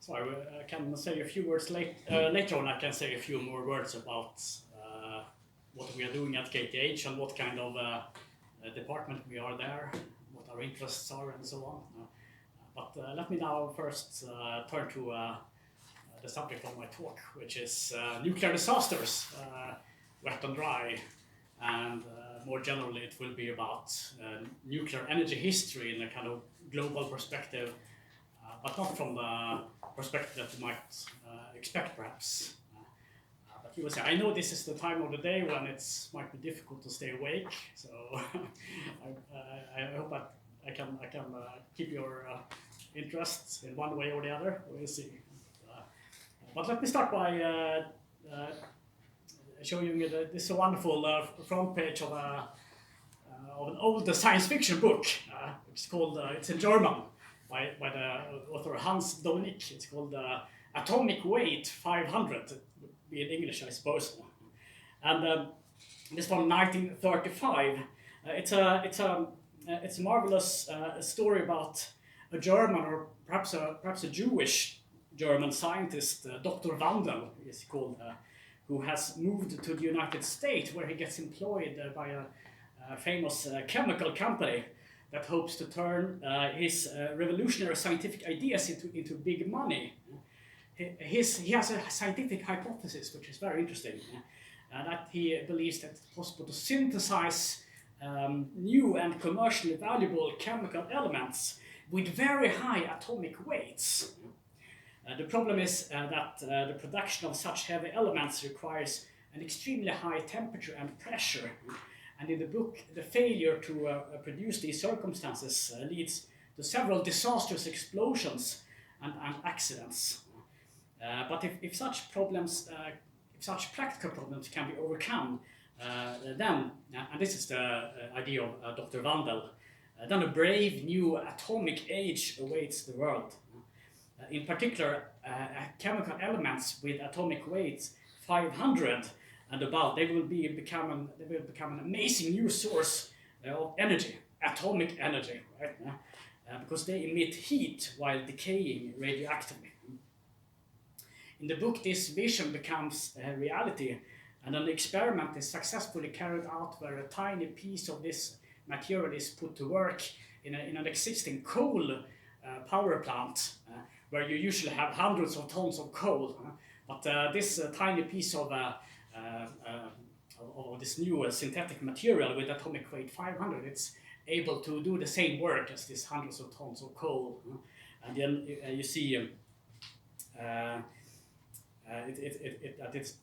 So I can say a few words later on. I can say a few more words about what we are doing at KTH and what kind of department we are there, what our interests are, and so on. But let me now first turn to the subject of my talk, which is nuclear disasters, wet and dry, and more generally it will be about nuclear energy history in a kind of global perspective, but not from the perspective that you might expect perhaps. But you will say, I know this is the time of the day when it might be difficult to stay awake, so I hope I can keep your interest in one way or the other. We'll see. But let me start by showing you this wonderful front page of an old science fiction book. It's called, it's in German by the author Hans Dominic. It's called Atomic Weight 500, it would be in English, I suppose. And this from 1935. It's a marvelous story about a German, or perhaps a Jewish German scientist, Dr. Wandel is called, who has moved to the United States, where he gets employed by a famous chemical company that hopes to turn his revolutionary scientific ideas into big money. He has a scientific hypothesis, which is very interesting, that he believes that it's possible to synthesize new and commercially valuable chemical elements with very high atomic weights. The problem is that the production of such heavy elements requires an extremely high temperature and pressure. And in the book, the failure to produce these circumstances leads to several disastrous explosions and accidents. But if such problems, if such practical problems can be overcome, then, and this is the idea of Dr. Wandel, then a brave new atomic age awaits the world. In particular, chemical elements with atomic weights 500 and above, they will become an amazing new source of energy, atomic energy, right? Because they emit heat while decaying radioactively. In the book, this vision becomes a reality, and an experiment is successfully carried out where a tiny piece of this material is put to work in an existing coal power plant, where you usually have hundreds of tons of coal. But this tiny piece of this new synthetic material with atomic weight 500, it's able to do the same work as these hundreds of tons of coal. And then you see it's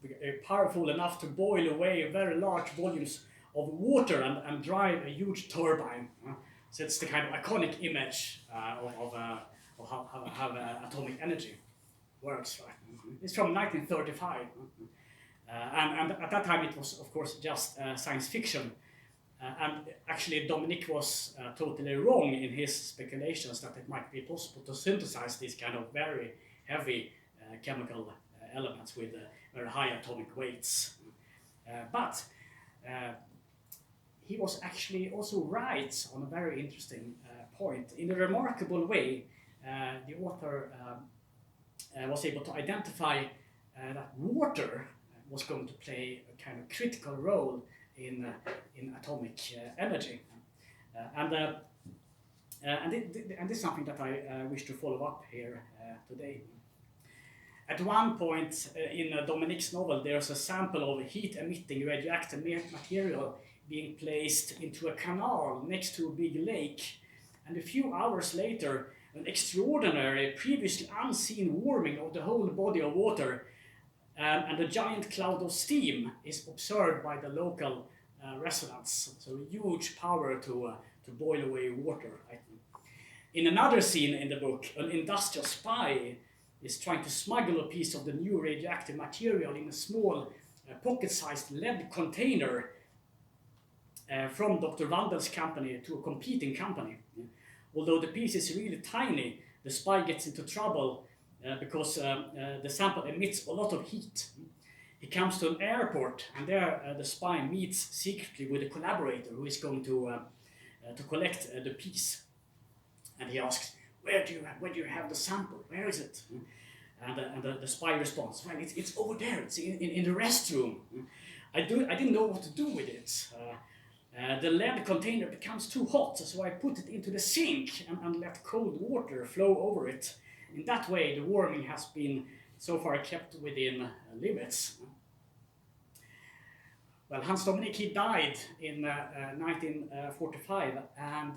powerful enough to boil away very large volumes of water and drive a huge turbine. So it's the kind of iconic image of how atomic energy works. Right? It's from 1935. And at that time it was, of course, just science fiction. And actually Dominic was totally wrong in his speculations that it might be possible to synthesize these kind of very heavy chemical elements with very high atomic weights. But he was actually also right on a very interesting point. In a remarkable way, the author was able to identify that water was going to play a kind of critical role in atomic energy. And this is something that I wish to follow up here today. At one point in Dominic's novel, there's a sample of heat-emitting radioactive material being placed into a canal next to a big lake, and a few hours later, an extraordinary, previously unseen warming of the whole body of water, and a giant cloud of steam is observed by the local residents. So a huge power to boil away water. Right? In another scene in the book, an industrial spy is trying to smuggle a piece of the new radioactive material in a small pocket-sized lead container from Dr. Wandel's company to a competing company. Although the piece is really tiny, the spy gets into trouble because the sample emits a lot of heat. He comes to an airport, and there the spy meets secretly with a collaborator who is going to collect the piece. And he asks, where do you have the sample? Where is it? And the spy responds, well, it's over there, it's in the restroom. I didn't know what to do with it. The lead container becomes too hot, so I put it into the sink and let cold water flow over it. In that way, the warming has been so far kept within limits. Well, Hans Dominic, he died in 1945, and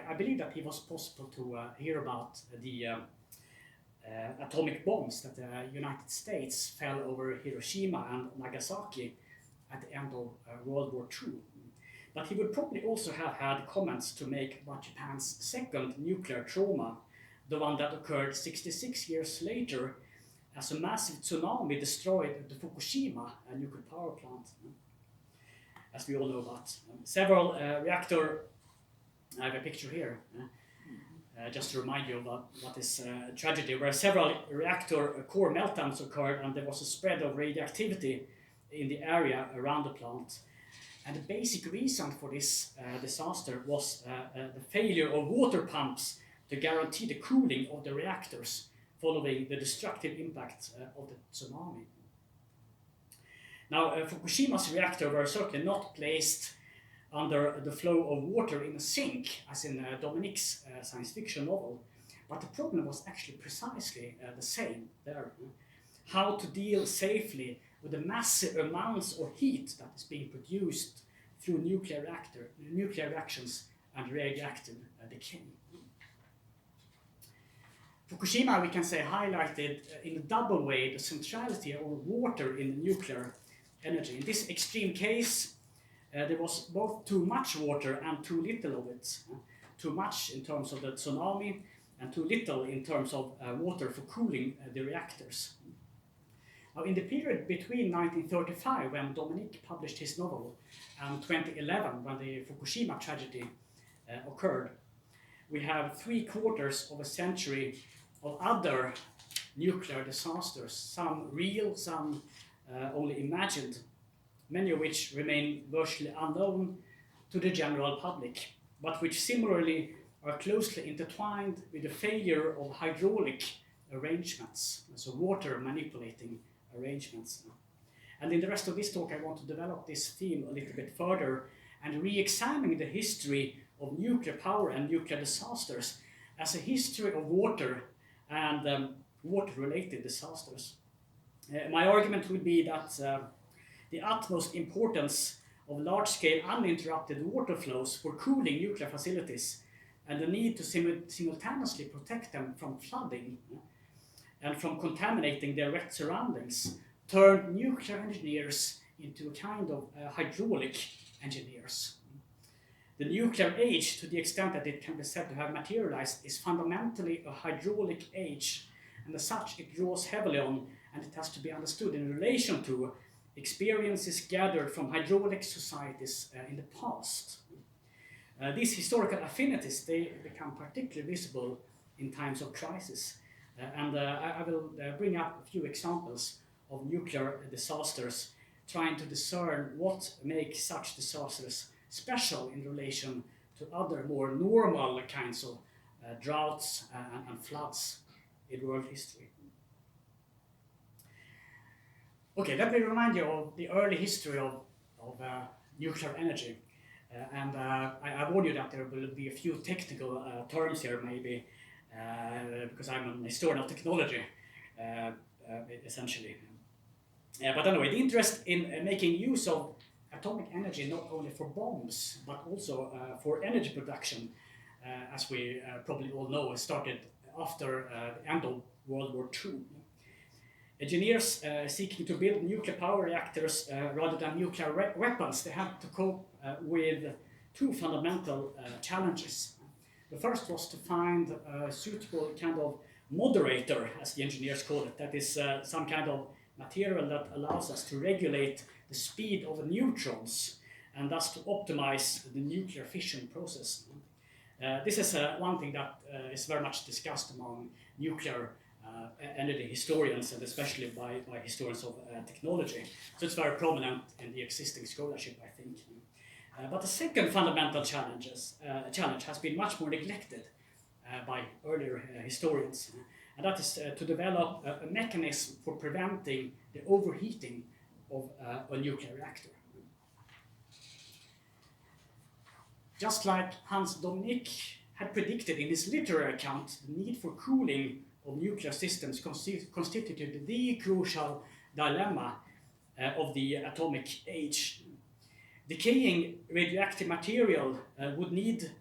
I believe that he was possible to hear about the atomic bombs that the United States fell over Hiroshima and Nagasaki at the end of World War II. But he would probably also have had comments to make about Japan's second nuclear trauma, the one that occurred 66 years later as a massive tsunami destroyed the Fukushima nuclear power plant, as we all know about. Several reactor, I have a picture here, just to remind you about what is tragedy, where several reactor core meltdowns occurred and there was a spread of radioactivity in the area around the plant. And the basic reason for this disaster was the failure of water pumps to guarantee the cooling of the reactors following the destructive impact of the tsunami. Now, Fukushima's reactor were certainly not placed under the flow of water in a sink, as in Dominic's science fiction novel, but the problem was actually precisely the same there. How to deal safely with the massive amounts of heat that is being produced through nuclear reactions and radioactive decay. Fukushima, we can say, highlighted in a double way the centrality of water in nuclear energy. In this extreme case, there was both too much water and too little of it. Too much in terms of the tsunami and too little in terms of water for cooling the reactors. Now, in the period between 1935, when Dominic published his novel, and 2011, when the Fukushima tragedy occurred, we have 3/4 of a century of other nuclear disasters, some real, some only imagined, many of which remain virtually unknown to the general public, but which similarly are closely intertwined with the failure of hydraulic arrangements, so water manipulating arrangements. And in the rest of this talk, I want to develop this theme a little bit further and re-examine the history of nuclear power and nuclear disasters as a history of water and water-related disasters. My argument would be that the utmost importance of large-scale uninterrupted water flows for cooling nuclear facilities and the need to simultaneously protect them from flooding and from contaminating their wet surroundings turned nuclear engineers into a kind of hydraulic engineers. The nuclear age, to the extent that it can be said to have materialized, is fundamentally a hydraulic age, and as such it draws heavily on, and it has to be understood in relation to, experiences gathered from hydraulic societies in the past. These historical affinities, they become particularly visible in times of crisis, and I will bring up a few examples of nuclear disasters, trying to discern what makes such disasters special in relation to other more normal kinds of droughts and floods in world history. Okay, let me remind you of the early history of nuclear energy. I warn you that there will be a few technical terms here, maybe, because I'm an historian of technology, essentially. But anyway, the interest in making use of atomic energy not only for bombs, but also for energy production, as we probably all know, started after the end of World War II. Engineers seeking to build nuclear power reactors rather than nuclear weapons, they had to cope with two fundamental challenges. The first was to find a suitable kind of moderator, as the engineers call it, that is some kind of material that allows us to regulate the speed of the neutrons and thus to optimize the nuclear fission process. This is one thing that is very much discussed among nuclear energy historians, and especially by historians of technology. So it's very prominent in the existing scholarship, I think. But the second fundamental challenge has been much more neglected by earlier historians, and that is to develop a mechanism for preventing the overheating of a nuclear reactor. Just like Hans Dominic had predicted in his literary account, the need for cooling of nuclear systems constituted the crucial dilemma of the atomic age. Decaying radioactive material would need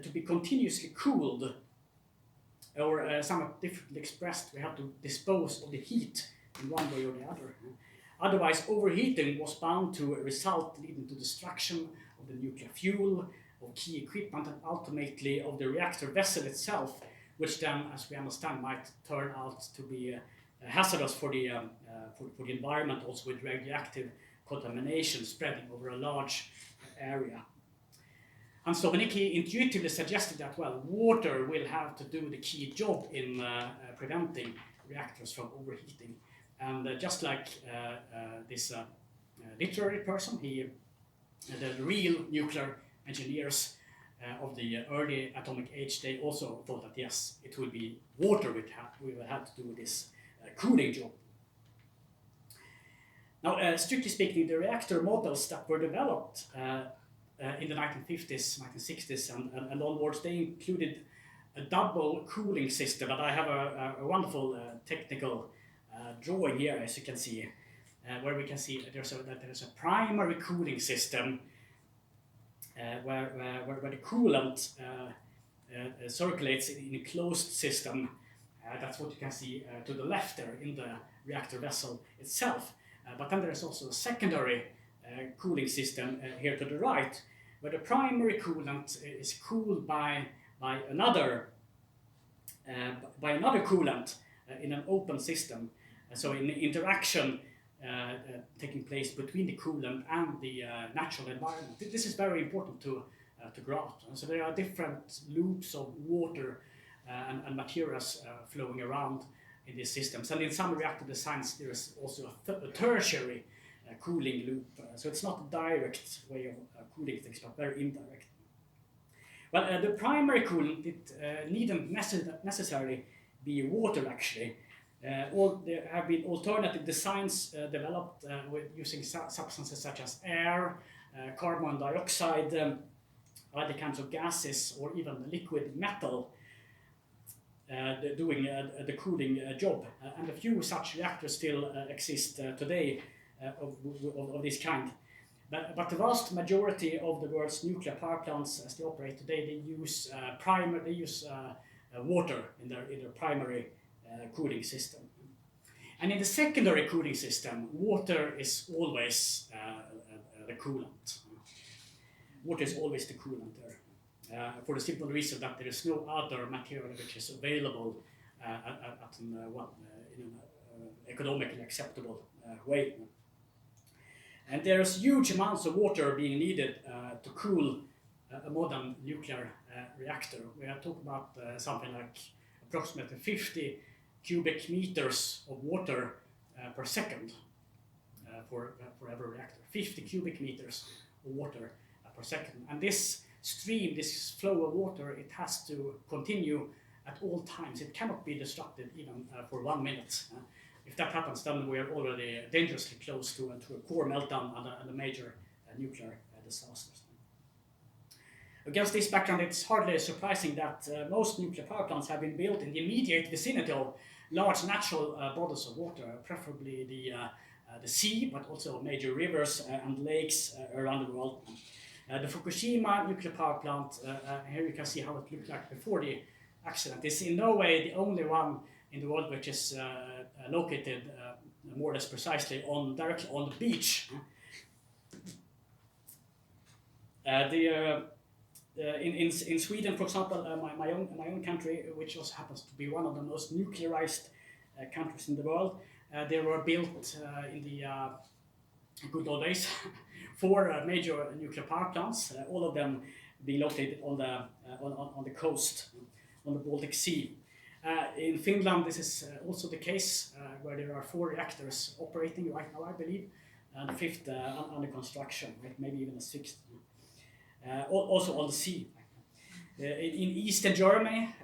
to be continuously cooled, or somewhat differently expressed, we have to dispose of the heat in one way or the other. Otherwise, overheating was bound to result, leading to destruction of the nuclear fuel, of key equipment, and ultimately of the reactor vessel itself, which then, as we understand, might turn out to be hazardous for the environment, also with radioactive contamination spreading over a large area. Hans Dominic intuitively suggested that, well, water will have to do the key job in preventing reactors from overheating. And just like this literary person, the real nuclear engineers of the early atomic age, they also thought that yes, it would be water we will have to do this cooling job. Now, strictly speaking, the reactor models that were developed in the 1950s, 1960s, and onwards, they included a double cooling system. And I have a wonderful technical drawing here, as you can see, where we can see that there's a primary cooling system where the coolant circulates in a closed system. That's what you can see to the left there in the reactor vessel itself. But then there's also a secondary cooling system here to the right, where the primary coolant is cooled by another coolant in an open system. So in interaction taking place between the coolant and the natural environment. This is very important to grasp. So there are different loops of water and materials flowing around in these systems. And in some reactor designs, there is also a tertiary cooling loop. So it's not a direct way of cooling things, but very indirect. Well, the primary coolant, it needn't necessarily be water, actually. There have been alternative designs developed using substances such as air, carbon dioxide, other kinds of gases, or even liquid metal doing the cooling job. And a few such reactors still exist today of this kind. But the vast majority of the world's nuclear power plants, as they operate today, they use water in their primary cooling system. And in the secondary cooling system, water is always the coolant. Water is always the coolant there, for the simple reason that there is no other material which is available in an economically acceptable way. And there's huge amounts of water being needed to cool a modern nuclear reactor. We are talking about something like approximately 50 cubic meters of water per second for every reactor. 50 cubic meters of water per second. And this stream, this flow of water, it has to continue at all times. It cannot be disrupted even for 1 minute. If that happens, then we are already dangerously close to a core meltdown and a major nuclear disaster. Against this background, it's hardly surprising that most nuclear power plants have been built in the immediate vicinity of large natural bodies of water, preferably the sea, but also major rivers and lakes around the world. The Fukushima nuclear power plant, here you can see how it looked like before the accident. It's in no way the only one in the world which is located more or less precisely directly on the beach. In Sweden, for example, my own country, which also happens to be one of the most nuclearized countries in the world, they were built in the good old days 4 major nuclear power plants, all of them being located on the coast, on the Baltic Sea. In Finland, this is also the case, where there are 4 reactors operating right now, I believe, and the 5th under construction, right? Maybe even a 6th. Also on the sea. In eastern Germany,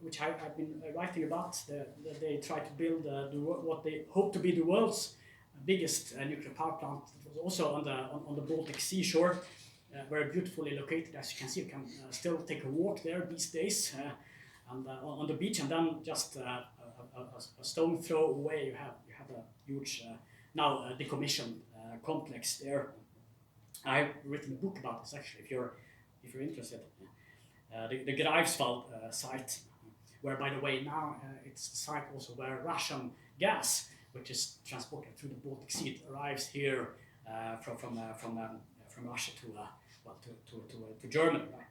which I've been writing about. They try to build what they hope to be the world's biggest nuclear power plant. It was also on the Baltic seashore, very beautifully located. As you can see, you can still take a walk there these days, and on the beach, and then just a stone throw away, you have a huge now decommissioned complex there. I've written a book about this actually, if you're interested. The Greifswald site, where, by the way, now it's the site also where Russian gas, which is transported through the Baltic Sea, it arrives here from Russia to Germany. Right?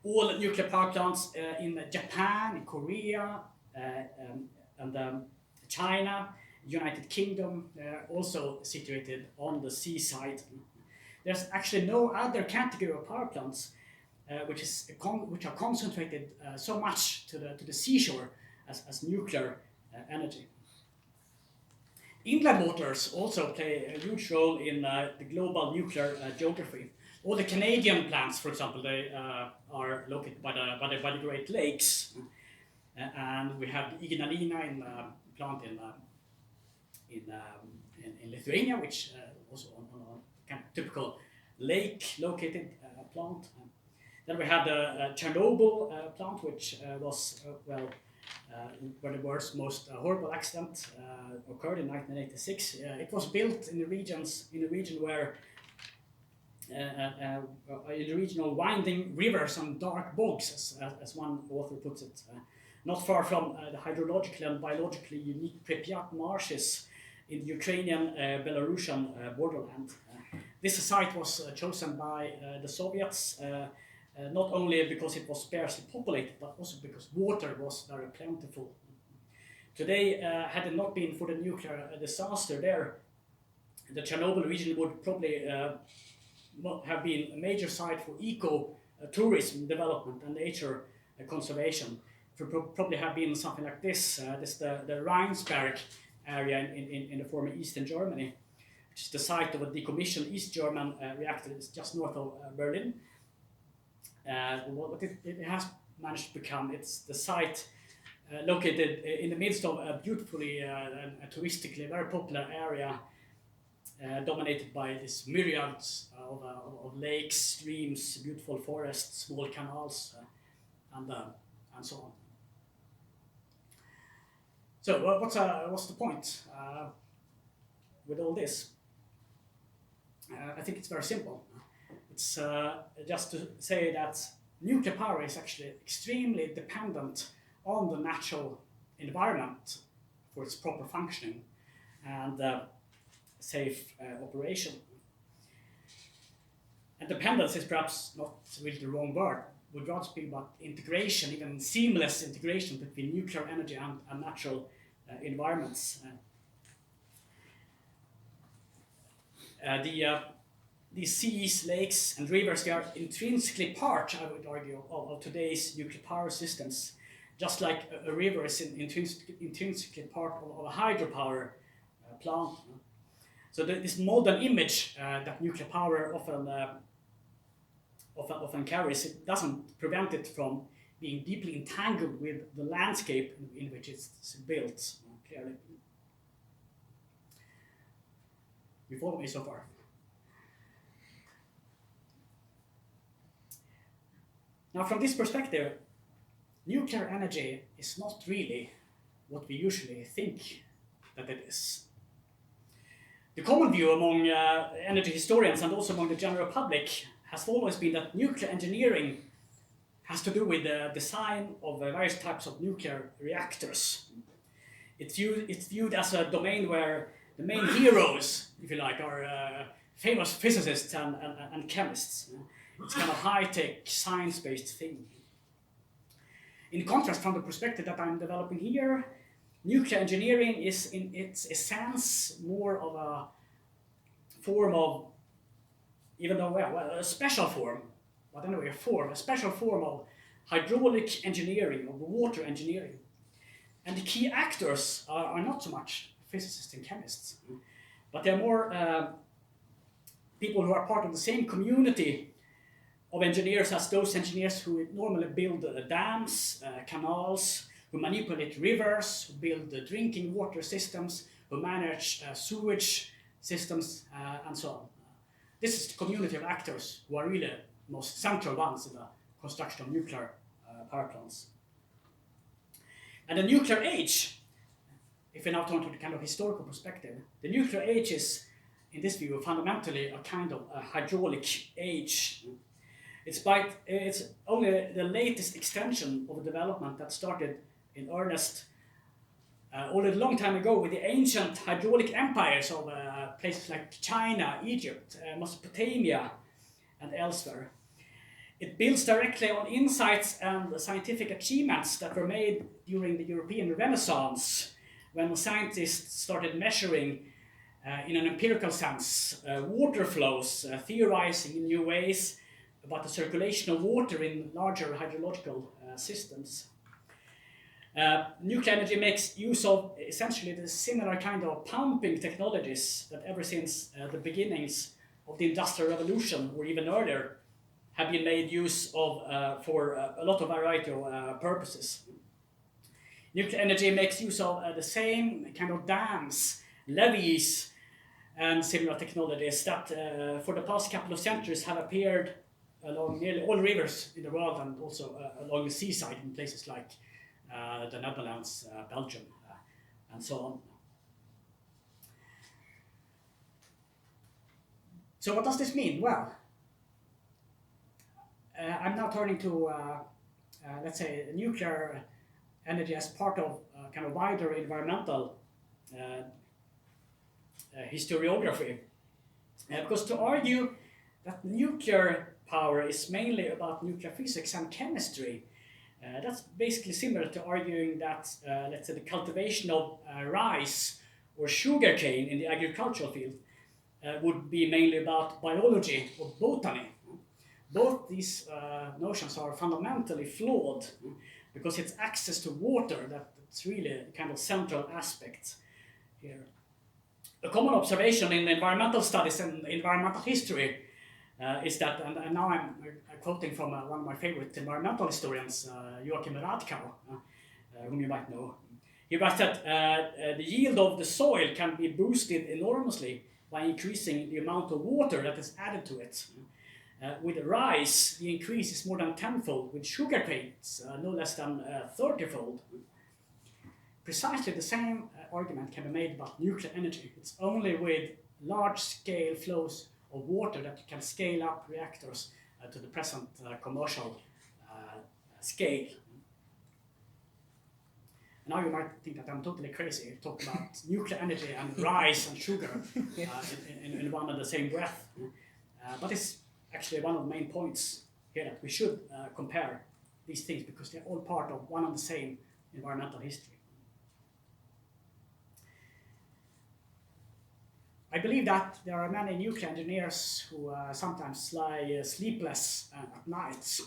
All nuclear power plants in Japan, in Korea, and China, United Kingdom, also situated on the seaside. There's actually no other category of power plants which are concentrated so much to the seashore as nuclear energy. Inland waters also play a huge role in the global nuclear geography. All the Canadian plants, for example, they are located by the Great Lakes, and we have the Ignalina plant in Lithuania, which also on a kind of typical lake-located plant. Then we have the Chernobyl plant, which was where the world's most horrible accident occurred in 1986. It was built in the region where in the regional winding rivers and dark bogs, as one author puts it, not far from the hydrologically and biologically unique Pripyat marshes in the Ukrainian Belarusian borderland. This site was chosen by the Soviets not only because it was sparsely populated, but also because water was very plentiful. Today, had it not been for the nuclear disaster there, the Chernobyl region would probably have been a major site for eco-tourism development and nature conservation. It would probably have been something like this. This the Rheinsberg area in the former Eastern Germany, which is the site of a decommissioned East German reactor. It's just north of Berlin. What it has managed to become, it's the site located in the midst of a beautifully and touristically very popular area dominated by these myriads of lakes, streams, beautiful forests, small canals, and so on. So what's the point with all this? I think it's very simple. It's just to say that nuclear power is actually extremely dependent on the natural environment for its proper functioning and safe operation. And dependence is perhaps not really the wrong word. Would rather speak about integration, even seamless integration between nuclear energy and natural environments. These seas, lakes, and rivers, they are intrinsically part, I would argue, of today's nuclear power systems. Just like a river is intrinsically part of a hydropower plant. So this modern image that nuclear power often carries, it doesn't prevent it from being deeply entangled with the landscape in which it's built, clearly. You follow me so far? Now, from this perspective, nuclear energy is not really what we usually think that it is. The common view among energy historians and also among the general public has always been that nuclear engineering has to do with the design of various types of nuclear reactors. It's viewed as a domain where the main heroes, if you like, are famous physicists and chemists. It's kind of high-tech, science-based thing. In contrast, from the perspective that I'm developing here, nuclear engineering is in its essence more of a form of, even though, a special form, but anyway, a special form of hydraulic engineering, of water engineering. And the key actors are not so much physicists and chemists, but they're more people who are part of the same community of engineers as those engineers who normally build dams, canals, who manipulate rivers, who build drinking water systems, who manage sewage systems, and so on. This is the community of actors who are really the most central ones in the construction of nuclear power plants. And the nuclear age, if we now turn to the kind of historical perspective, the nuclear age is, in this view, fundamentally a kind of a hydraulic age. It's only the latest extension of a development that started in earnest already a long time ago with the ancient hydraulic empires of places like China, Egypt, Mesopotamia, and elsewhere. It builds directly on insights and scientific achievements that were made during the European Renaissance, when scientists started measuring, in an empirical sense, water flows, theorizing in new ways about the circulation of water in larger hydrological systems. Nuclear energy makes use of essentially the similar kind of pumping technologies that ever since the beginnings of the Industrial Revolution, or even earlier, have been made use of for a lot of variety of purposes. Nuclear energy makes use of the same kind of dams, levees, and similar technologies that for the past couple of centuries have appeared along nearly all rivers in the world, and also along the seaside in places like the Netherlands, Belgium, and so on. So what does this mean? Well, I'm now turning to, let's say, nuclear energy as part of kind of wider environmental historiography. Because to argue that nuclear power is mainly about nuclear physics and chemistry, that's basically similar to arguing that, let's say, the cultivation of rice or sugarcane in the agricultural field would be mainly about biology or botany. Both these notions are fundamentally flawed because it's access to water that's really a kind of central aspect here. A common observation in environmental studies and environmental history is that, and now I'm quoting from one of my favorite environmental historians, Joachim Radkau, whom you might know. He writes that the yield of the soil can be boosted enormously by increasing the amount of water that is added to it. With rice, the increase is more than tenfold. With sugarcane, it's no less than 30-fold. Precisely the same argument can be made about nuclear energy. It's only with large-scale flows of water that you can scale up reactors to the present commercial scale. Now you might think that I'm totally crazy talking about nuclear energy and rice and sugar in one and the same breath. But it's actually one of the main points here, that we should compare these things because they're all part of one and the same environmental history. I believe that there are many nuclear engineers who sometimes lie sleepless at night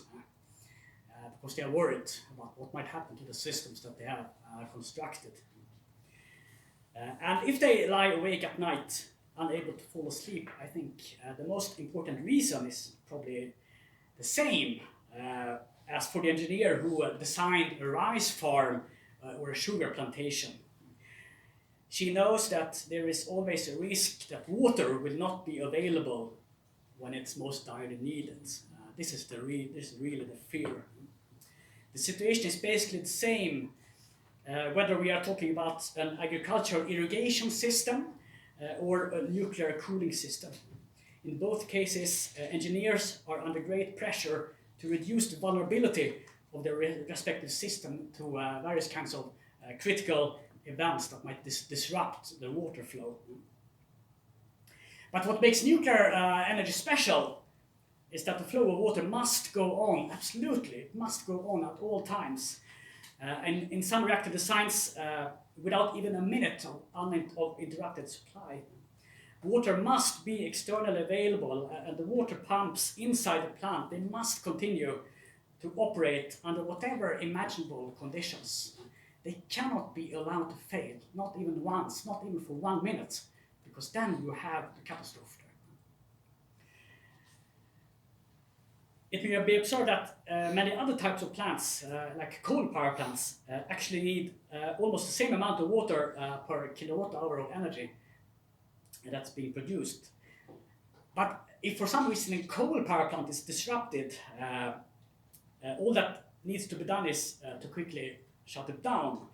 because they are worried about what might happen to the systems that they have constructed. And if they lie awake at night, unable to fall asleep, I think the most important reason is probably the same as for the engineer who designed a rice farm or a sugar plantation. She knows that there is always a risk that water will not be available when it's most direly needed. This is really the fear. The situation is basically the same whether we are talking about an agricultural irrigation system or a nuclear cooling system. In both cases, engineers are under great pressure to reduce the vulnerability of their respective system to various kinds of critical events that might disrupt the water flow. But what makes nuclear energy special is that the flow of water must go on, absolutely, it must go on at all times. And in some reactor designs, without even a minute of uninterrupted supply. Water must be externally available, and the water pumps inside the plant, they must continue to operate under whatever imaginable conditions. They cannot be allowed to fail, not even once, not even for 1 minute, because then you have the catastrophe. it may be observed that many other types of plants, like coal power plants, actually need almost the same amount of water per kilowatt hour of energy that's being produced. But if for some reason a coal power plant is disrupted, all that needs to be done is to quickly shut it down,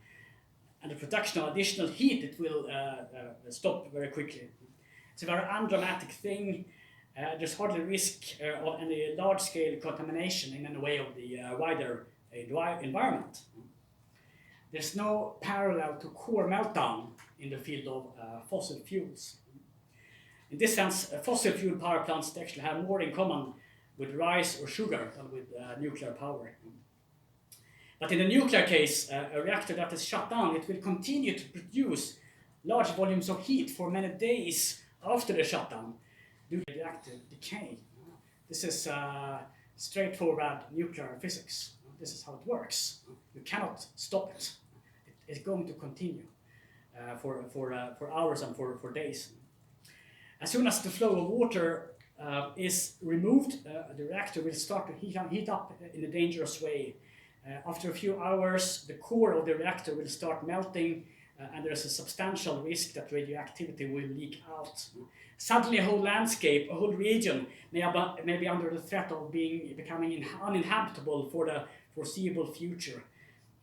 and the production of additional heat, it will stop very quickly. It's a very undramatic thing. There's hardly risk of any large-scale contamination in any way of the wider environment. There's no parallel to core meltdown in the field of fossil fuels. In this sense, fossil fuel power plants actually have more in common with rice or sugar than with nuclear power. But in the nuclear case, a reactor that is shut down, it will continue to produce large volumes of heat for many days after the shutdown due to reactive decay. This is straightforward nuclear physics. This is how it works. You cannot stop it. It's going to continue for hours and for days. As soon as the flow of water is removed, the reactor will start to heat up in a dangerous way. After a few hours, the core of the reactor will start melting, and there is a substantial risk that radioactivity will leak out. Suddenly, a whole landscape, a whole region may be under the threat of becoming uninhabitable for the foreseeable future.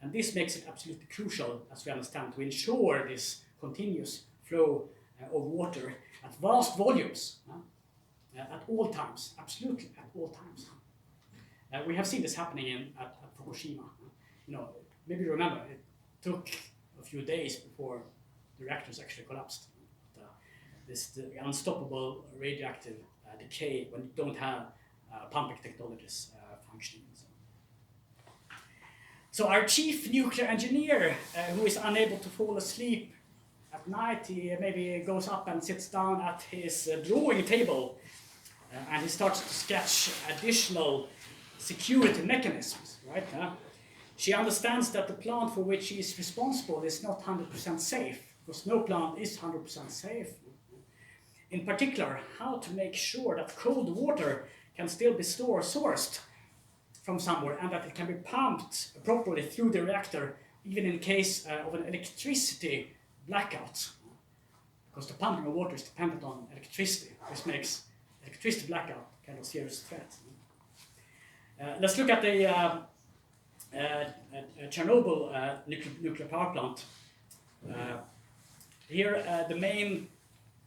And this makes it absolutely crucial, as we understand, to ensure this continuous flow of water at vast volumes, at all times, absolutely at all times. We have seen this happening at Fukushima. Maybe you remember, it took a few days before the reactors actually collapsed. The unstoppable radioactive decay when you don't have pumping technologies functioning. So our chief nuclear engineer, who is unable to fall asleep at night, he maybe goes up and sits down at his drawing table, and he starts to sketch additional security mechanisms, right? She understands that the plant for which she is responsible is not 100% safe, because no plant is 100% safe. In particular, how to make sure that cold water can still be sourced from somewhere, and that it can be pumped properly through the reactor, even in case of an electricity blackout. Because the pumping of water is dependent on electricity. This makes electricity blackout kind of serious threat. Let's look at the Chernobyl nuclear power plant. Here, the main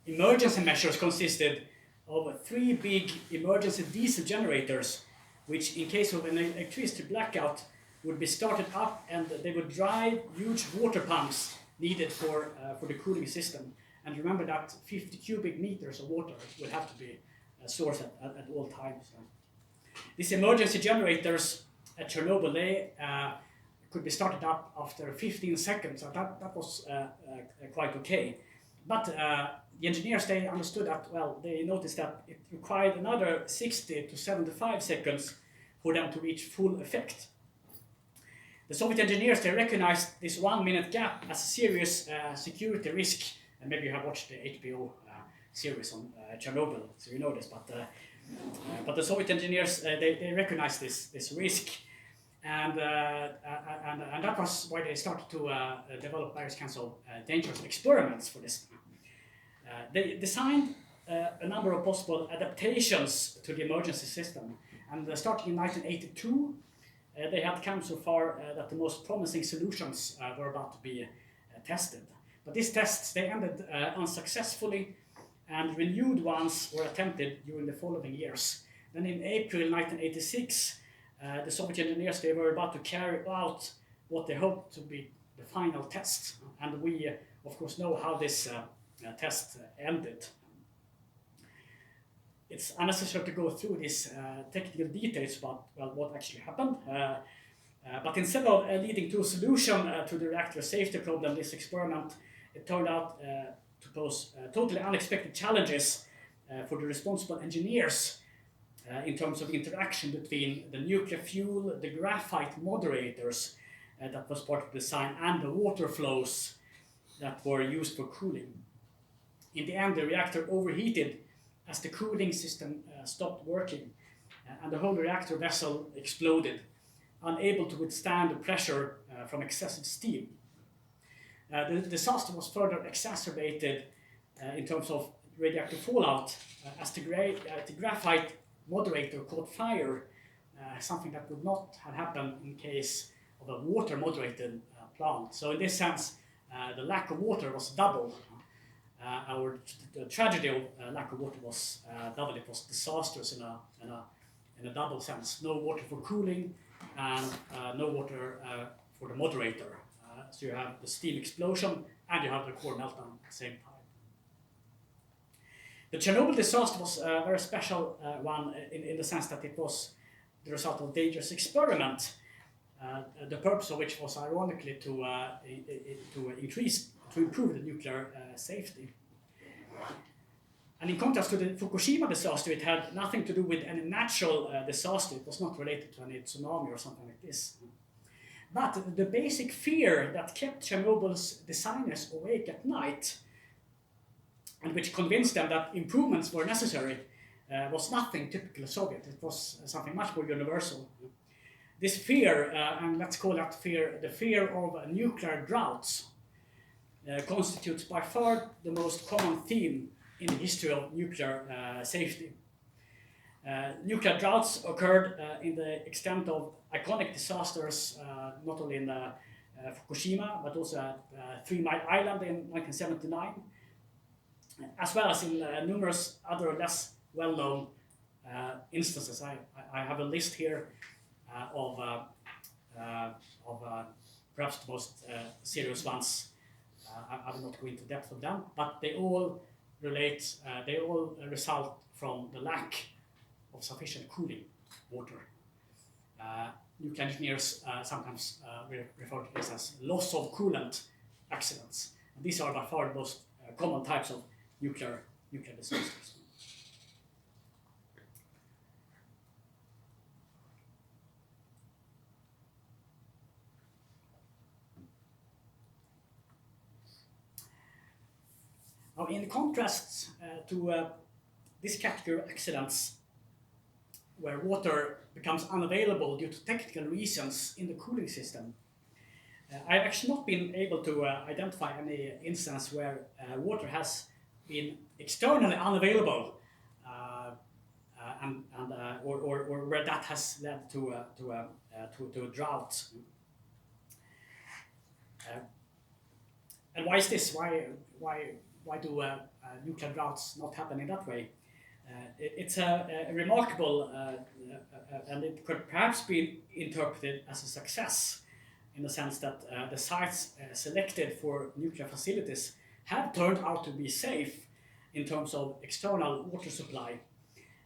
emergency measures consisted of 3 big emergency diesel generators, which in case of an electricity blackout would be started up, and they would drive huge water pumps needed for the cooling system. And remember that 50 cubic meters of water would have to be sourced at all times. These emergency generators at Chernobyl, they could be started up after 15 seconds. So that was quite okay. But the engineers, they understood that, they noticed that it required another 60 to 75 seconds for them to reach full effect. The Soviet engineers, they recognized this 1 minute gap as a serious security risk. And maybe you have watched the HBO series on Chernobyl, so you know this. But the Soviet engineers, they recognized this risk. And that was why they started to develop various kinds of dangerous experiments for this. They designed a number of possible adaptations to the emergency system. And starting in 1982, they had come so far that the most promising solutions were about to be tested. But these tests, they ended unsuccessfully, and renewed ones were attempted during the following years. Then in April 1986, the Soviet engineers, they were about to carry out what they hoped to be the final test. And we, of course, know how this test ended. It's unnecessary to go through these technical details about what actually happened. But instead of leading to a solution to the reactor safety problem, this experiment, it turned out to pose totally unexpected challenges for the responsible engineers in terms of interaction between the nuclear fuel, the graphite moderators that was part of the design, and the water flows that were used for cooling. In the end, the reactor overheated as the cooling system stopped working, and the whole reactor vessel exploded, unable to withstand the pressure from excessive steam. The disaster was further exacerbated in terms of radioactive fallout as the graphite moderator caught fire, something that would not have happened in case of a water moderated plant. So in this sense, the lack of water was double. The tragedy of lack of water was double. It was disastrous in a double sense. No water for cooling and no water for the moderator. So you have the steam explosion and you have the core meltdown at the same time. The Chernobyl disaster was a very special one in the sense that it was the result of a dangerous experiment, the purpose of which was ironically to improve the nuclear safety. And in contrast to the Fukushima disaster, it had nothing to do with any natural disaster. It was not related to any tsunami or something like this. But the basic fear that kept Chernobyl's designers awake at night, and which convinced them that improvements were necessary, was nothing typically Soviet. It was something much more universal. This fear, and let's call that fear, the fear of nuclear droughts, constitutes by far the most common theme in the history of nuclear safety. Nuclear droughts occurred in the extent of iconic disasters, not only in Fukushima, but also at 3 Mile Island in 1979, as well as in numerous other less well-known instances. I have a list here of perhaps the most serious ones. I will not go into depth of them, but they all result from the lack of sufficient cooling water. Nuclear engineers sometimes refer to this as loss of coolant accidents. And these are by far the most common types of nuclear disasters. Now, in contrast to this category of accidents, where water becomes unavailable due to technical reasons in the cooling system, I've actually not been able to identify any instance where water has been externally unavailable, or where that has led to a drought. And why is this? Why do nuclear droughts not happen in that way? It's a remarkable, and it could perhaps be interpreted as a success, in the sense that the sites selected for nuclear facilities have turned out to be safe in terms of external water supply,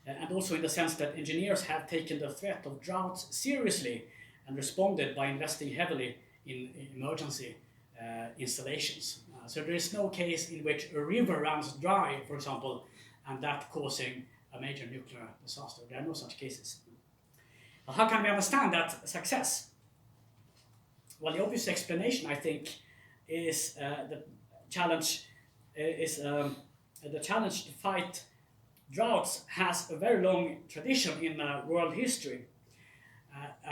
and also in the sense that engineers have taken the threat of droughts seriously and responded by investing heavily in emergency installations. So there is no case in which a river runs dry, for example, and that causing a major nuclear disaster. There are no such cases. Now, how can we understand that success? Well, the obvious explanation, I think, is the challenge to fight droughts has a very long tradition in world history.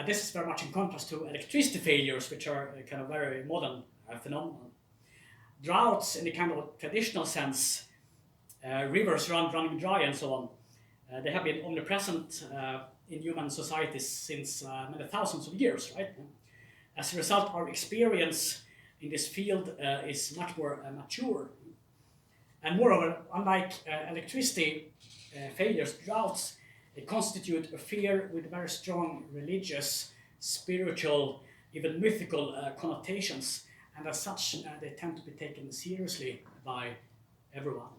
This is very much in contrast to electricity failures, which are a kind of very modern phenomenon. Droughts, in the kind of traditional sense, rivers running dry and so on, they have been omnipresent in human societies since many thousands of years, right? As a result, our experience in this field is much more mature. And moreover, unlike electricity failures, droughts constitute a fear with very strong religious, spiritual, even mythical connotations, and as such, they tend to be taken seriously by everyone.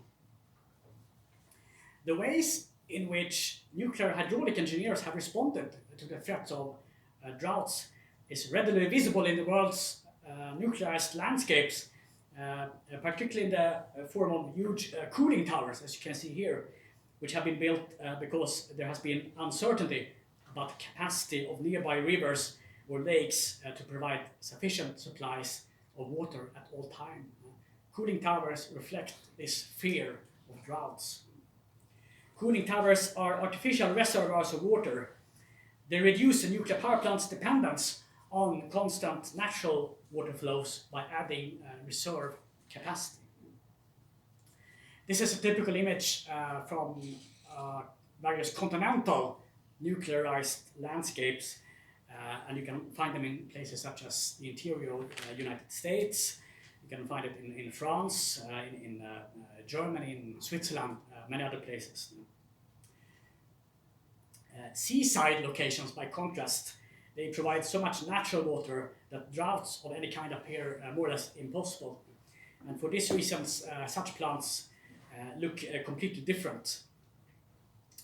The ways in which nuclear hydraulic engineers have responded to the threats of droughts is readily visible in the world's nuclearized landscapes, particularly in the form of huge cooling towers, as you can see here, which have been built because there has been uncertainty about the capacity of nearby rivers or lakes to provide sufficient supplies of water at all times. Cooling towers reflect this fear of droughts. Cooling towers are artificial reservoirs of water. They reduce the nuclear power plant's dependence on constant natural water flows by adding reserve capacity. This is a typical image from various continental nuclearized landscapes, and you can find them in places such as the interior of the United States. You can find it in France, in Germany, in Switzerland, many other places. Seaside locations, by contrast, they provide so much natural water that droughts of any kind appear more or less impossible. And for this reason, such plants look completely different.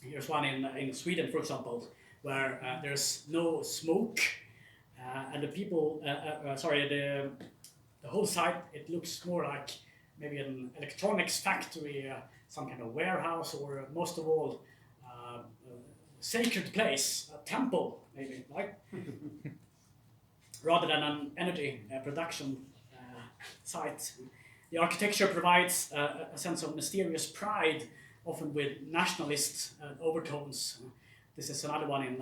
Here's one in Sweden, for example, where there's no smoke, and the whole site, it looks more like maybe an electronics factory, some kind of warehouse, or most of all, sacred place, a temple, maybe, right? Rather than an energy production site. The architecture provides a sense of mysterious pride, often with nationalist overtones. This is another one in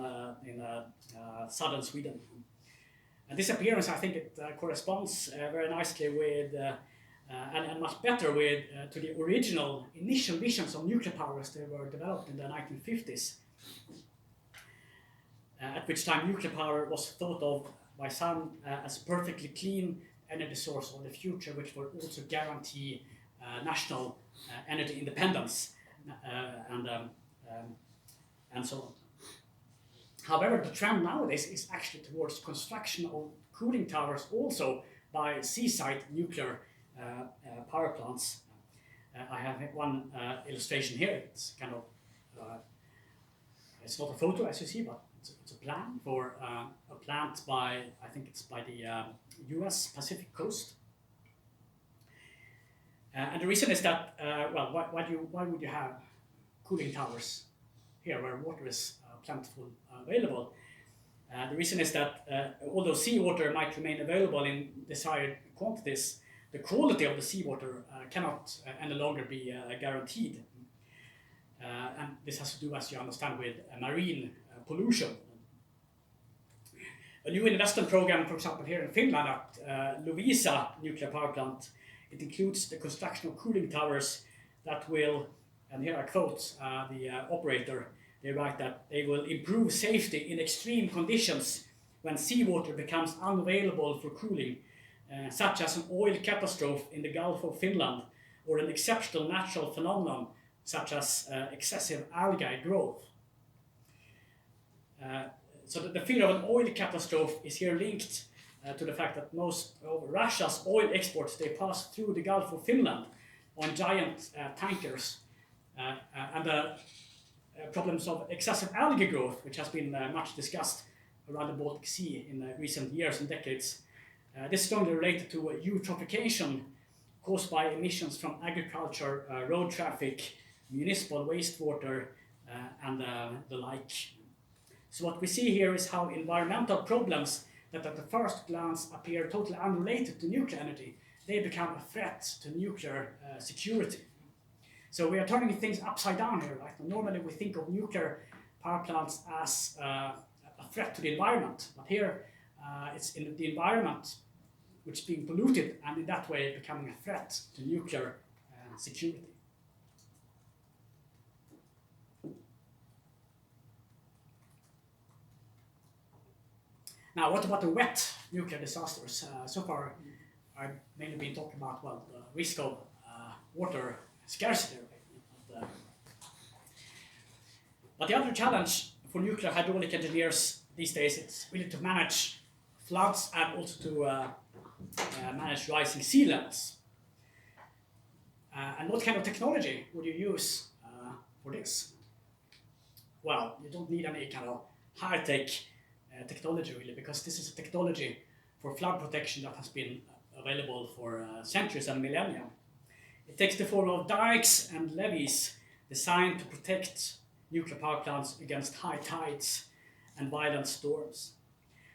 southern Sweden. And this appearance, I think it corresponds very nicely with, and much better with, to the original initial visions of nuclear power as they were developed in the 1950s. At which time nuclear power was thought of by some as a perfectly clean energy source of the future, which would also guarantee national energy independence and so on. However, the trend nowadays is actually towards construction of cooling towers also by seaside nuclear power plants. I have one illustration here. It's kind of, it's not a photo as you see, but it's a plan for a plant by, I think it's by the US Pacific coast. And the reason is that, why would you have cooling towers here where water is plentiful available? The reason is that although seawater might remain available in desired quantities, the quality of the seawater cannot any longer be guaranteed. And this has to do, as you understand, with marine pollution. A new investment program, for example, here in Finland at Loviisa nuclear power plant, it includes the construction of cooling towers that will, and here I quote the operator, they write that they will improve safety in extreme conditions when seawater becomes unavailable for cooling, such as an oil catastrophe in the Gulf of Finland, or an exceptional natural phenomenon such as excessive algae growth. So the fear of an oil catastrophe is here linked to the fact that most of Russia's oil exports, they pass through the Gulf of Finland on giant tankers, and the problems of excessive algae growth, which has been much discussed around the Baltic Sea in recent years and decades. This is strongly related to eutrophication caused by emissions from agriculture, road traffic, municipal wastewater, and the like. So what we see here is how environmental problems that at the first glance appear totally unrelated to nuclear energy, they become a threat to nuclear security. So we are turning things upside down here, right? Normally we think of nuclear power plants as a threat to the environment, but here it's in the environment which is being polluted, and in that way becoming a threat to nuclear security. Now, what about the wet nuclear disasters? So far, I've mainly been talking about, well, the risk of water scarcity. But the other challenge for nuclear hydraulic engineers these days is really to manage floods and also to manage rising sea levels. And what kind of technology would you use for this? Well, you don't need any kind of high-tech technology really, because this is a technology for flood protection that has been available for centuries and millennia. It takes the form of dikes and levees designed to protect nuclear power plants against high tides and violent storms.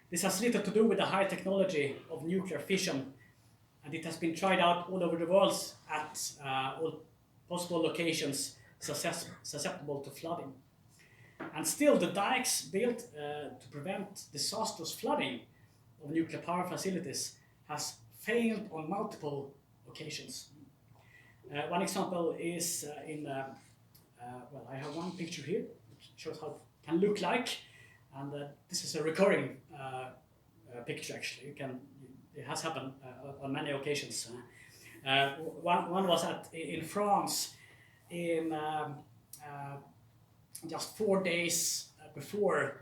This has little to do with the high technology of nuclear fission, and it has been tried out all over the world at all possible locations, susceptible to flooding. And still, the dikes built to prevent disastrous flooding of nuclear power facilities has failed on multiple occasions. One example is well, I have one picture here which shows how it can look like, and this is a recurring picture actually. It has happened on many occasions. One was in France in just 4 days before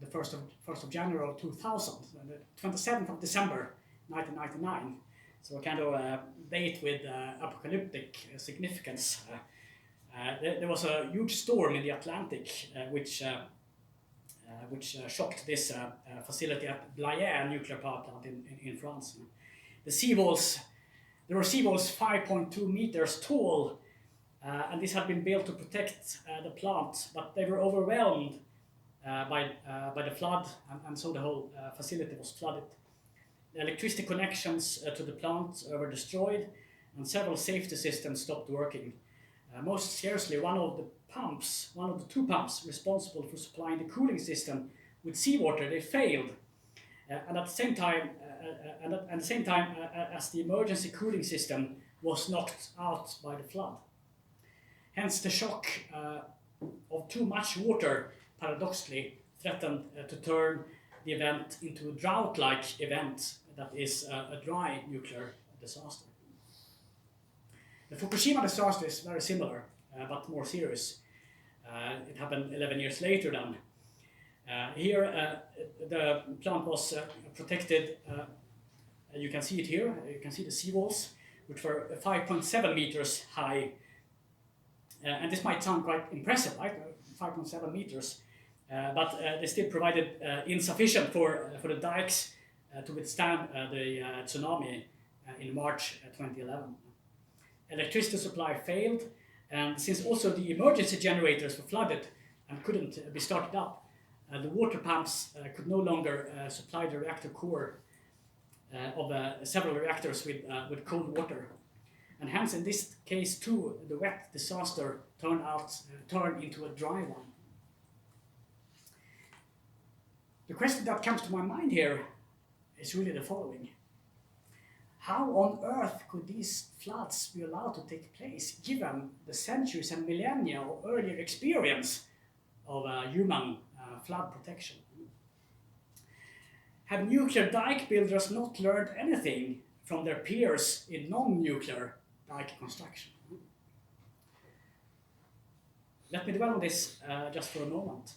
the 1st of January of 2000, the 27th of December 1999. So a kind of date with apocalyptic significance. There was a huge storm in the Atlantic which shocked this facility at Lear nuclear power plant in France. There were seawalls 5.2 meters tall, and this had been built to protect the plant, but they were overwhelmed by the flood, and so the whole facility was flooded. The electricity connections to the plant were destroyed, and several safety systems stopped working. Most seriously, one of the two pumps responsible for supplying the cooling system with seawater, they failed. And at the same time, as the emergency cooling system was knocked out by the flood. Hence, the shock of too much water, paradoxically, threatened to turn the event into a drought-like event that is a dry nuclear disaster. The Fukushima disaster is very similar, but more serious. It happened 11 years later then. Here, the plant was protected. You can see it here. You can see the seawalls, which were 5.7 meters high. And this might sound quite impressive, right? 5.7 meters. But they still provided insufficient for the dikes to withstand the tsunami in March 2011. Electricity supply failed, and since also the emergency generators were flooded and couldn't be started up, the water pumps could no longer supply the reactor core of several reactors with cold water. And hence, in this case too, the wet disaster turned into a dry one. The question that comes to my mind here is really the following. How on earth could these floods be allowed to take place given the centuries and millennia of earlier experience of human flood protection? Have nuclear dike builders not learned anything from their peers in non-nuclear dike construction? Let me dwell on this just for a moment.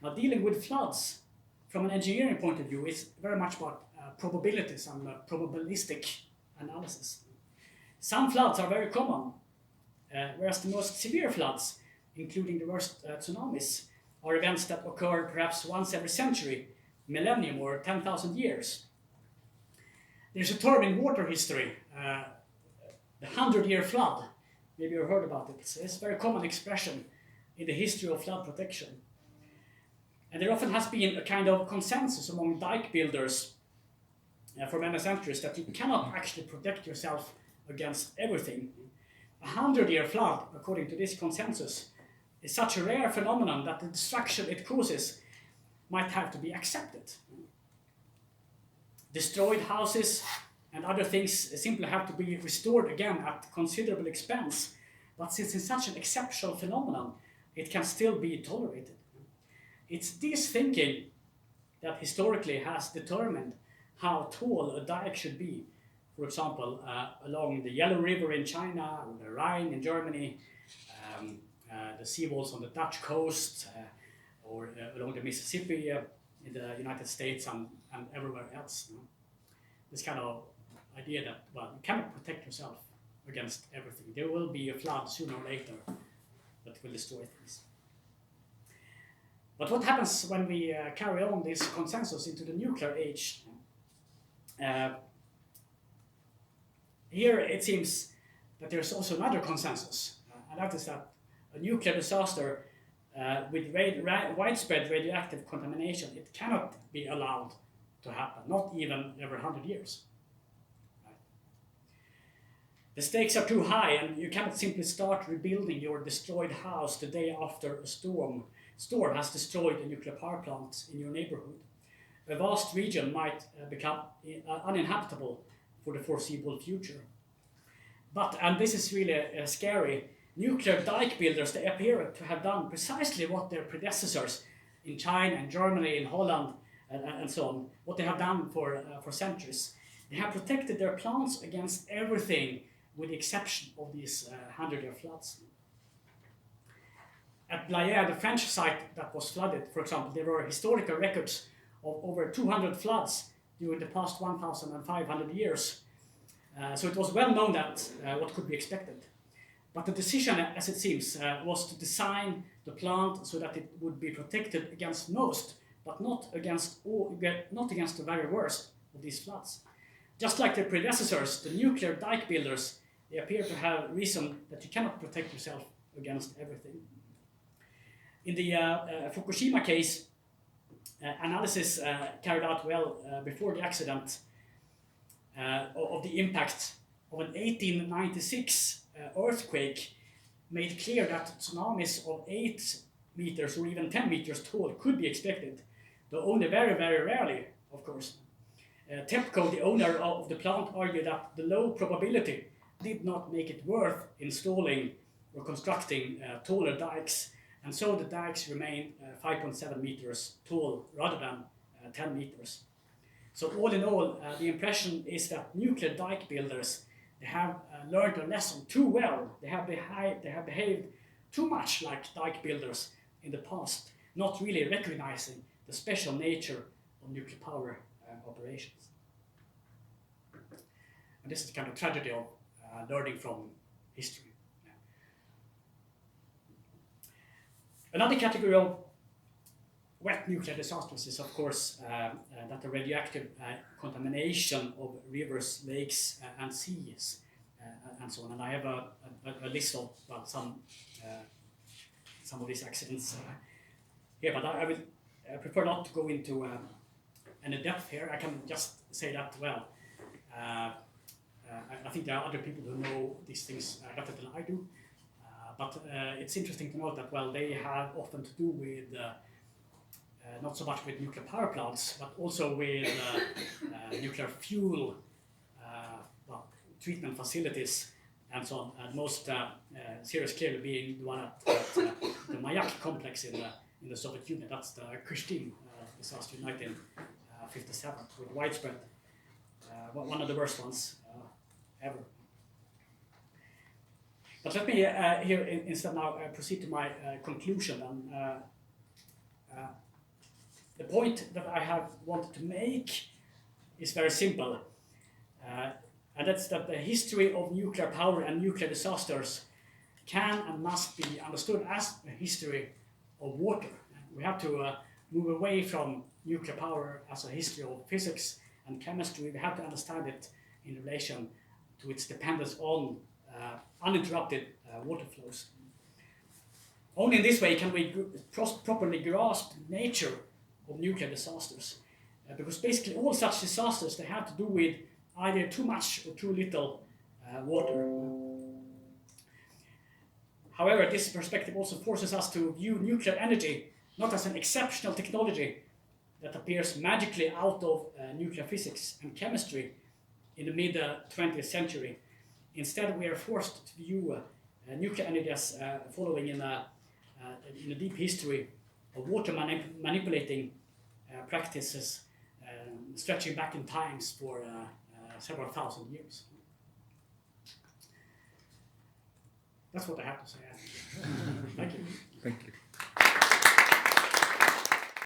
Now, dealing with floods from an engineering point of view is very much about probabilities and probabilistic analysis. Some floods are very common, whereas the most severe floods, including the worst tsunamis, are events that occur perhaps once every century, millennium, or 10,000 years. There's a term in water history, the 100-year flood. Maybe you've heard about it. It's a very common expression in the history of flood protection. And there often has been a kind of consensus among dike builders for many centuries that you cannot actually protect yourself against everything. A 100-year flood, according to this consensus, is such a rare phenomenon that the destruction it causes might have to be accepted. Destroyed houses and other things simply have to be restored again at considerable expense. But since it's such an exceptional phenomenon, it can still be tolerated. It's this thinking that historically has determined how tall a dike should be. For example, along the Yellow River in China, or the Rhine in Germany, the seawalls on the Dutch coast, or along the Mississippi in the United States and everywhere else. This kind of idea that, well, you cannot protect yourself against everything. There will be a flood sooner or later that will destroy things. But what happens when we carry on this consensus into the nuclear age? Here it seems that there's also another consensus, and that is that a nuclear disaster with widespread radioactive contamination, it cannot be allowed to happen, not even every 100 years. Right? The stakes are too high, and you cannot simply start rebuilding your destroyed house the day after a storm has destroyed a nuclear power plant in your neighborhood. A vast region might become uninhabitable for the foreseeable future. But, and this is really scary, nuclear dike builders, they appear to have done precisely what their predecessors in China and Germany, in Holland, and so on, what they have done for centuries. They have protected their plants against everything with the exception of these 100-year floods. At Blaye, the French site that was flooded, for example, there were historical records of over 200 floods during the past 1,500 years. So it was well known that what could be expected. But the decision, as it seems, was to design the plant so that it would be protected against most, but not against the very worst of these floods. Just like their predecessors, the nuclear dike builders, they appear to have reason that you cannot protect yourself against everything. In the Fukushima case, analysis carried out well before the accident of the impact of an 1896 earthquake made clear that tsunamis of 8 meters or even 10 meters tall could be expected, though only very, very rarely, of course. TEPCO, the owner of the plant, argued that the low probability did not make it worth installing or constructing taller dikes, and so the dikes remained 5.7 meters tall rather than 10 meters. So all in all, the impression is that nuclear dike builders, they have learned a lesson too well. They have behaved too much like dike builders in the past, not really recognizing the special nature of nuclear power operations. And this is the kind of tragedy of learning from history. Yeah. Another category of wet nuclear disasters is, of course, that the radioactive contamination of rivers, lakes, and seas, and so on. And I have a list of some of these accidents here, but I will prefer not to go into any depth here. I can just say that, well, I think there are other people who know these things better than I do, but it's interesting to note that, well, they have often to do with not so much with nuclear power plants, but also with nuclear fuel treatment facilities and so on. And most serious clearly being the one at the Mayak complex in the Soviet Union. That's the Kyshtym disaster in 1957, with widespread, one of the worst ones ever. But let me here instead now proceed to my conclusion. And the point that I have wanted to make is very simple, and that's that the history of nuclear power and nuclear disasters can and must be understood as a history of water. We have to move away from nuclear power as a history of physics and chemistry. We have to understand it in relation to its dependence on uninterrupted water flows. Only in this way can we properly grasp the nature of nuclear disasters, because basically all such disasters, they have to do with either too much or too little water. However, this perspective also forces us to view nuclear energy not as an exceptional technology that appears magically out of nuclear physics and chemistry in the mid-20th century. Instead, we are forced to view nuclear energy as following in a deep history of water manipulating practices stretching back in times for several thousand years. That's what I have to say. Thank you. Thank you.